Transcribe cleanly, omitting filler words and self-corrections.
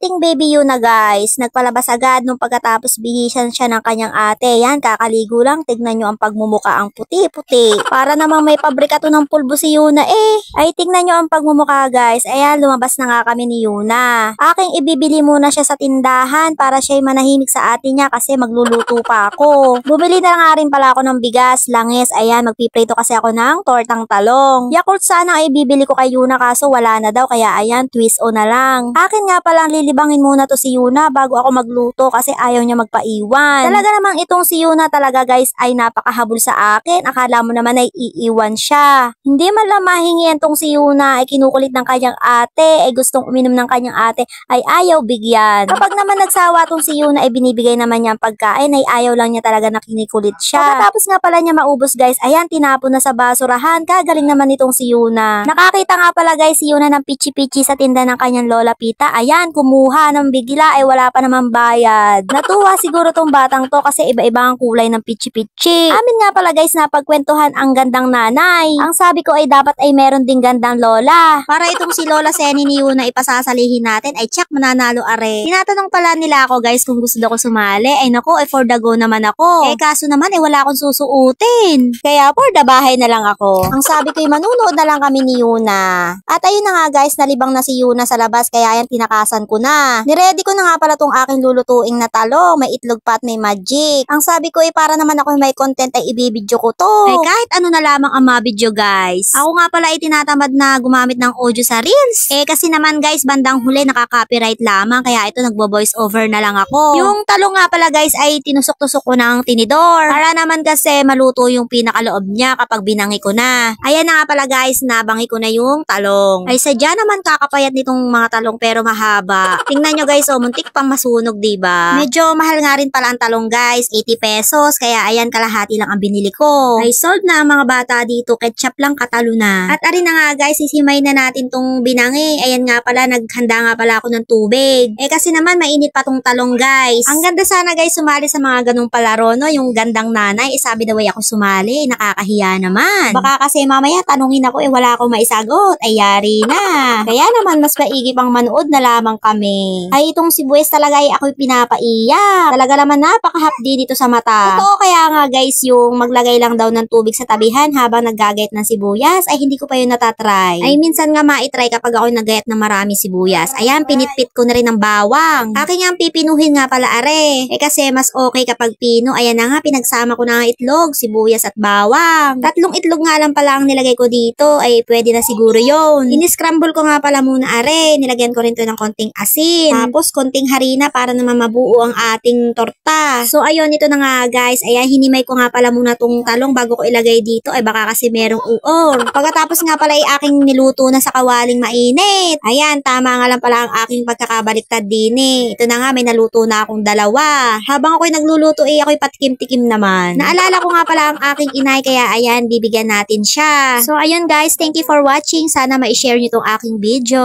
ating baby Yuna guys, nagpalabas agad nung pagkatapos bihisan siya ng kanyang ate. Yan, kakaligo lang. Tignan nyo ang pagmumuka, ang puti-puti. Para namang may pabrika to ng pulbo si Yuna eh. Ay, tignan nyo ang pagmumuka guys. Ayan, lumabas na nga kami ni Yuna. Aking ibibili muna siya sa tindahan para siya'y manahimik sa ate niya kasi magluluto pa ako. Bumili na nga rin pala ako ng bigas, langis. Ayan, magpiprito kasi ako ng tortang talong. Yakult sana ang ibibili ko kay Yuna kaso wala na daw kaya ayan, twist o na lang. Akin nga palang lilibangin muna to si Yuna bago ako magluto kasi ayaw niya magpaiwan. Talaga namang itong si Yuna talaga guys ay napakahabol sa akin. Akala mo naman ay iiwan siya. Hindi man lang mahingian tong si Yuna ay kinukulit ng kanyang ate ay gustong uminom ng kanyang ate ay ayaw bigyan. Kapag naman nagsawa tong si Yuna ay binibigay naman niya ang pagkain ay ayaw lang niya talaga na kinikulit siya. Pagkatapos nga pala niya maubos guys, ayan tinapon na sa basurahan. Kagaling naman itong si Yuna. Nakakita nga pala guys si Yuna ng pichi-pichi sa tinda ng kanyang lola Pita. Ayan, kumuha ng bigla ay wala pa naman bayad. Natuwa siguro tong batang to kasi iba-iba ang kulay ng pichi-pichi. Amin nga pala guys na pagkwentuhan ang gandang nanay. Ang sabi ko ay dapat ay meron ding gandang lola. Para itong si Lola Seni ni Yuna ipasasalihin natin ay tsak mananalo are. Tinatanong pala nila ako guys kung gusto daw ko sumali. Ay nako, for the go naman ako. Eh kaso naman wala akong susuutin. Kaya for the bahay na lang ako. Ang sabi ko ay manunood na lang kami ni Yuna. At ayun na nga guys, nalibang na si Yuna sa labas kaya yan tinakasan ko na. Niready ko na nga pala tong aking lulutuing na talong. May itlog pa at may magic. Ang sabi ko ay para naman ako may content ay ibibidyo ko to. Ay kahit ano na lamang ang mabidyo guys. Ako nga pala ay tinatamad na gumamit ng audio sa reels. Eh kasi naman guys, bandang huli nakaka-copyright lamang kaya ito nagbo-voice over na lang ako. Yung talong nga pala guys ay tinusok-tusok ko ng tinidor. Para naman kasi maluto yung pinakaloob niya kapag binangi ko na. Ayan na nga pala guys, nabangi ko na yung talong. Ay sadya naman kakapayat nitong mga talong pero mahaba. Tingnan nyo guys, oh, muntik pang masunog, diba? Medyo mahal nga rin pala ang talong guys, 80 pesos. Kaya ayan, kalahati lang ang binili ko. Ay sold na ang mga bata dito, ketchup lang katalo na. At arin na nga guys, sisimay na natin tong binangi. Ayan nga pala, naghanda nga pala ako ng tubig. Eh kasi naman mainit pa tong talong guys. Ang ganda sana guys sumali sa mga ganung palaro, no? Yung gandang nanay, sabi daw ay ako sumali, nakakahiya naman. Baka kasi mamaya tanungin ako wala akong maisagot, ay yari na. Kaya naman mas maigi pang manood na lamang kami. Ay itong sibuyas talaga ay ako'y pinapaiyak. Talaga naman napakahapdi dito sa mata. Totoo kaya nga guys yung maglagay lang daw ng tubig sa tabihan habang naggagayat ng sibuyas ay hindi ko pa yun natatry. Ay minsan nga maitry kapag ako'y naggayat ng marami sibuyas. Ayan, pinitpit ko na rin ng bawang. Aking nga pipinuhin nga pala are. Eh kasi mas okay kapag pino. Ayan na nga, pinagsama ko na ang itlog, sibuyas at bawang. 3 itlog nga lang pala ang nilagay ko dito ay pwede na siguro yon. Ini-scramble ko nga pala muna are. Nilagyan ko rin to ng konting asin. Tapos konting harina para naman mabuo ang ating torta. So ayun, ito na nga guys. Ayan, hinimay ko nga pala muna tong talong bago ko ilagay dito. Ay baka kasi merong uor. Pagkatapos nga pala ay aking niluto na sa kawaling mainit. Ayan, tama nga lang pala ang aking pagkakabaliktad din eh. Ito na nga, may naluto na akong dalawa. Habang ako'y nagluluto ako'y patikim-tikim naman. Naalala ko nga pala ang aking inay kaya ayan, bibigyan natin siya. So ayun guys, thank you for watching. Sana ma-share nyo itong aking video.